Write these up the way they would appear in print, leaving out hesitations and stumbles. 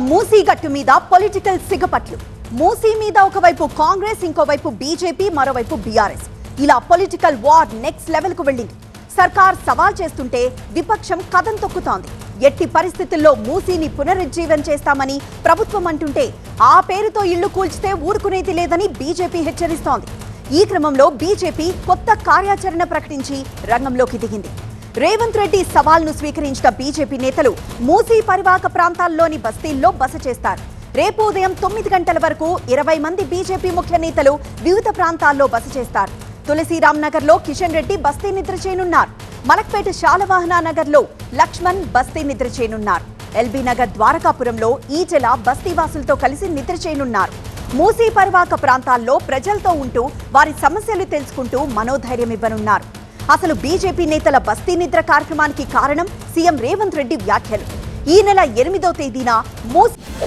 మూసీ గట్టు మీద పొలిటికల్ సిగపట్లు. మూసీ మీద ఒకవైపు కాంగ్రెస్, ఇంకోవైపు బీజేపీ, మరోవైపు బీఆర్ఎస్. ఇలా పొలిటికల్ వార్ నెక్స్ట్ లెవెల్ కు వెళ్ళింది. సర్కార్ సవాల్ చేస్తుంటే విపక్షం కదం తొక్కుతోంది. ఎట్టి పరిస్థితుల్లో మూసీని పునరుజ్జీవం చేస్తామని ప్రభుత్వం అంటుంటే ఆ పేరుతో ఇళ్లు కూల్చితే ఊరుకునేది లేదని బీజేపీ హెచ్చరిస్తోంది. ఈ క్రమంలో బీజేపీ కొత్త కార్యాచరణ ప్రకటించి రంగంలోకి దిగింది. రేవంత్ రెడ్డి సవాల్ను స్వీకరించిన బీజేపీ నేతలు మూసీ పరివాహక ప్రాంతాల్లోని బస్తీల్లో బస చేస్తారు. రేపు ఉదయం 9 గంటల వరకు 20 మంది బీజేపీ ముఖ్య నేతలు వివిధ ప్రాంతాల్లో బస చేస్తారు. తులసిరామ్ నగర్ లో కిషన్ రెడ్డి బస్తీ నిద్ర చేయనున్నారు. మలక్పేట శాలవాహనా నగర్ లో లక్ష్మణ్ బస్తీ నిద్ర చేయనున్నారు. ఎల్బీ నగర్ ద్వారకాపురంలో ఈజల బస్తీవాసులతో కలిసి నిద్ర చేయనున్నారు. మూసీ పరివాహక ప్రాంతాల్లో ప్రజలతో ఉంటూ వారి సమస్యలు తెలుసుకుంటూ మనోధైర్యం ఇవ్వనున్నారు. అసలు బీజేపీ నేతల బస్తీ నిద్ర కార్యక్రమానికి కారణం సీఎం రేవంత్ రెడ్డి వ్యాఖ్యలు. ఈ నెల 8వ తేదీన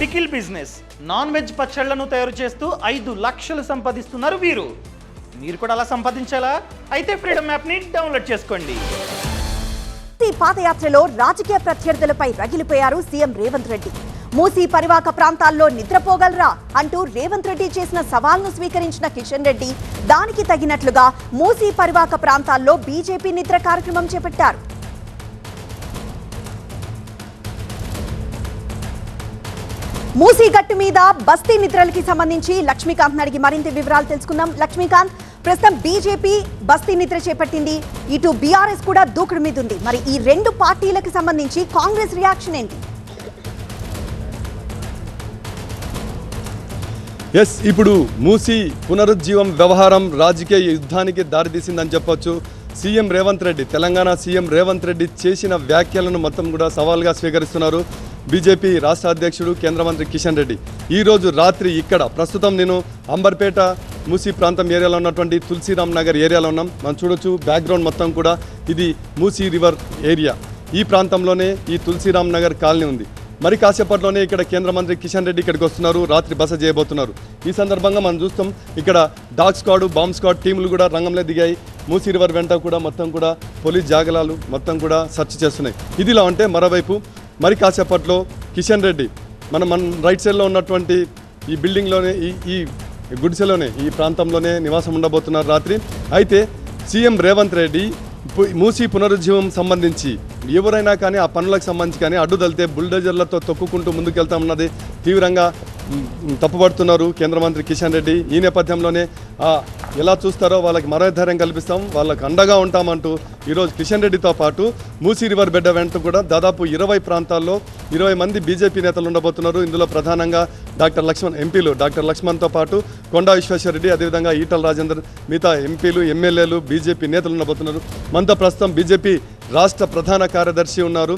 పికిల్ బిజినెస్ నాన్ వెజ్ పచ్చళ్లను తయారు చేస్తూ 5 లక్షలు సంపాదిస్తున్నారు వీరు. మీరు కూడా అలా సంపాదించాలా? అయితే ఫ్రీడమ్ యాప్ ని డౌన్లోడ్ చేసుకోండి. పాదయాత్రలో రాజకీయ ప్రత్యర్థులపై రగిలిపోయారు సీఎం రేవంత్ రెడ్డి. మూసీ పరివాహక ప్రాంతాల్లో నిద్రపోగలరా అంటూ రేవంత్ రెడ్డి చేసిన సవాల్ను స్వీకరించిన కిషన్ రెడ్డి దానికి తగినట్లుగా మూసీ పరివాహక ప్రాంతాల్లో బీజేపీ నిద్ర కార్యక్రమం చేపట్టారు. మూసీ గట్టు మీద బస్తీ నిద్రలకి సంబంధించి లక్ష్మీకాంత్ అడిగి మరింత వివరాలు తెలుసుకుందాం. లక్ష్మీకాంత్, ప్రస్తుతం బీజేపీ బస్తీ నిద్ర చేపట్టింది, ఇటు బీఆర్ఎస్ కూడా దూకుడు మీద ఉంది. మరి ఈ రెండు పార్టీలకు సంబంధించి కాంగ్రెస్ రియాక్షన్ ఏంటి? ఇప్పుడు మూసీ పునరుజ్జీవం వ్యవహారం రాజకీయ యుద్ధానికి దారితీసిందని చెప్పొచ్చు. సీఎం రేవంత్ రెడ్డి, తెలంగాణ సీఎం రేవంత్ రెడ్డి చేసిన వ్యాఖ్యలను మొత్తం కూడా సవాల్గా స్వీకరిస్తున్నారు బీజేపీ రాష్ట్ర అధ్యక్షుడు కేంద్ర మంత్రి కిషన్ రెడ్డి. ఈరోజు రాత్రి ఇక్కడ ప్రస్తుతం నేను అంబర్పేట మూసీ ప్రాంతం ఏరియాలో ఉన్నటువంటి తులసిరామ్ నగర్ ఏరియాలో ఉన్నాం. మనం చూడొచ్చు బ్యాక్గ్రౌండ్ మొత్తం కూడా ఇది మూసీ రివర్ ఏరియా. ఈ ప్రాంతంలోనే ఈ తులసిరామ్ నగర్ కాలనీ ఉంది. మరి కాసేపట్లోనే ఇక్కడ కేంద్ర మంత్రి కిషన్ రెడ్డి ఇక్కడికి వస్తున్నారు, రాత్రి బస చేయబోతున్నారు. ఈ సందర్భంగా మనం చూస్తాం ఇక్కడ డాగ్ స్క్వాడ్, బాంబ్ స్క్వాడ్ టీములు కూడా రంగంలో దిగాయి. మూసీ రివర్ వెంట కూడా మొత్తం కూడా పోలీస్ జాగలాలు మొత్తం కూడా సెర్చ్ చేస్తున్నాయి. ఇదిలా ఉంటే మరోవైపు మరి కాసేపట్లో కిషన్ రెడ్డి మన రైట్ సైడ్లో ఉన్నటువంటి ఈ బిల్డింగ్లోనే ఈ గుడిసెలోనే ఈ ప్రాంతంలోనే నివాసం ఉండబోతున్నారు రాత్రి. అయితే సీఎం రేవంత్ రెడ్డి మూసీ పునరుజ్జీవం సంబంధించి ఎవరైనా కానీ ఆ పనులకు సంబంధించి కానీ అడ్డుదలితే బుల్డోజర్లతో తొక్కుకుంటూ ముందుకెళ్తామన్నది తీవ్రంగా తప్పుపడుతున్నారు కేంద్ర మంత్రి కిషన్ రెడ్డి. ఈ నేపథ్యంలోనే ఎలా చూస్తారో వాళ్ళకి మనోధైర్యం కల్పిస్తాం, వాళ్ళకి అండగా ఉంటామంటూ ఈరోజు కిషన్ రెడ్డితో పాటు మూసీ రివర్ బెడ్డ వెంట కూడా దాదాపు 20 ప్రాంతాల్లో 20 మంది బీజేపీ నేతలు ఉండబోతున్నారు. ఇందులో ప్రధానంగా డాక్టర్ లక్ష్మణ్, ఎంపీలు డాక్టర్ లక్ష్మణ్తో పాటు కొండా విశ్వేశ్వరరెడ్డి, అదేవిధంగా ఈటల రాజేందర్, మిగతా ఎంపీలు, ఎమ్మెల్యేలు, బీజేపీ నేతలు ఉండబోతున్నారు. మనతో ప్రస్తుతం బీజేపీ రాష్ట్ర ప్రధాన కార్యదర్శి ఉన్నారు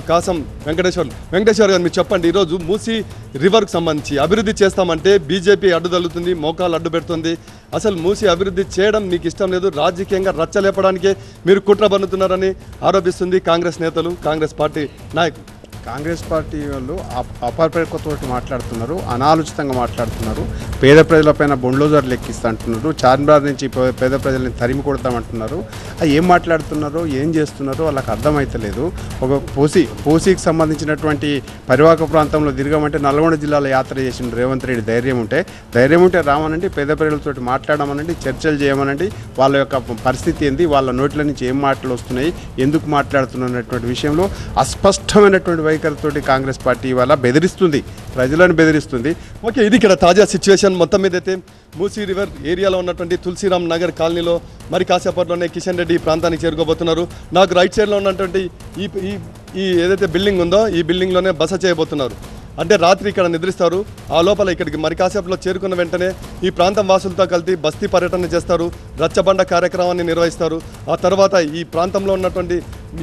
కాసం వెంకటేశ్వర్ గారు, మీరు చెప్పండి, ఈరోజు మూసీ రివర్కి సంబంధించి అభివృద్ధి చేస్తామంటే బీజేపీ అడ్డుదలుతుంది, మోకాలు అడ్డు పెడుతుంది. అసలు మూసీ అభివృద్ధి చేయడం మీకు ఇష్టం లేదు, రాజకీయంగా రచ్చలేపడానికే మీరు కుట్ర బన్నుతున్నారని ఆరోపిస్తుంది కాంగ్రెస్ నేతలు, కాంగ్రెస్ పార్టీ నాయకులు. కాంగ్రెస్ పార్టీ వాళ్ళు అపరిపక్వతో మాట్లాడుతున్నారు, అనాలోచితంగా మాట్లాడుతున్నారు. పేద ప్రజలపైన బొండ్లోజర్లు ఎక్కిస్తా అంటున్నారు, చార్మినార్ నుంచి పేద ప్రజల్ని తరిమి కొడతామంటున్నారు. ఏం మాట్లాడుతున్నారో ఏం చేస్తున్నారో వాళ్ళకి అర్థమైతలేదు. ఒక పోసీకి సంబంధించినటువంటి పరివాహక ప్రాంతంలో తిరగమంటే నల్గొండ జిల్లాలో యాత్ర చేసిన రేవంత్ రెడ్డి ధైర్యం ఉంటే రామనండి, పేద ప్రజలతో మాట్లాడమనండి, చర్చలు చేయమనండి. వాళ్ళ యొక్క పరిస్థితి ఏంది, వాళ్ళ నోట్ల నుంచి ఏం మాటలు వస్తున్నాయి, ఎందుకు మాట్లాడుతున్నటువంటి విషయంలో అస్పష్టమైనటువంటి వైఖరితోటి కాంగ్రెస్ పార్టీ ఇవాళ బెదిరిస్తుంది, ప్రజలను బెదిరిస్తుంది. ఓకే, ఇది ఇక్కడ తాజా సిచ్యువేషన్. మొత్తం మీద అయితే మూసీ రివర్ ఏరియాలో ఉన్నటువంటి తులసిరామ్ నగర్ కాలనీలో మరి కాసేపట్లోనే కిషన్ రెడ్డి ఈ ప్రాంతానికి చేరుకోబోతున్నారు. నాకు రైట్ సైడ్లో ఉన్నటువంటి ఈ ఏదైతే బిల్డింగ్ ఉందో ఈ బిల్డింగ్లోనే బస చేయబోతున్నారు. అంటే రాత్రి ఇక్కడ నిద్రిస్తారు, ఆ లోపల ఇక్కడికి మరి కాసేపులో చేరుకున్న వెంటనే ఈ ప్రాంతం వాసులతో కలిసి బస్తీ పర్యటన చేస్తారు, రచ్చబండ కార్యక్రమాన్ని నిర్వహిస్తారు. ఆ తర్వాత ఈ ప్రాంతంలో ఉన్నటువంటి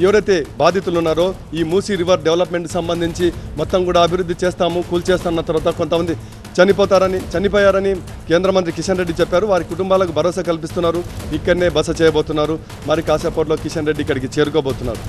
ఎవరైతే బాధితులు ఉన్నారో ఈ మూసీ రివర్ డెవలప్మెంట్ సంబంధించి మొత్తం కూడా అభివృద్ధి చేస్తాము, కూల్చేస్తామన్న తర్వాత కొంతమంది చనిపోయారని కేంద్ర మంత్రి కిషన్ రెడ్డి చెప్పారు. వారి కుటుంబాలకు భరోసా కల్పిస్తున్నారు. ఇక్కడనే బస చేయబోతున్నారు. మరి కాసేపట్లో కిషన్ రెడ్డి ఇక్కడికి చేరుకోబోతున్నారు.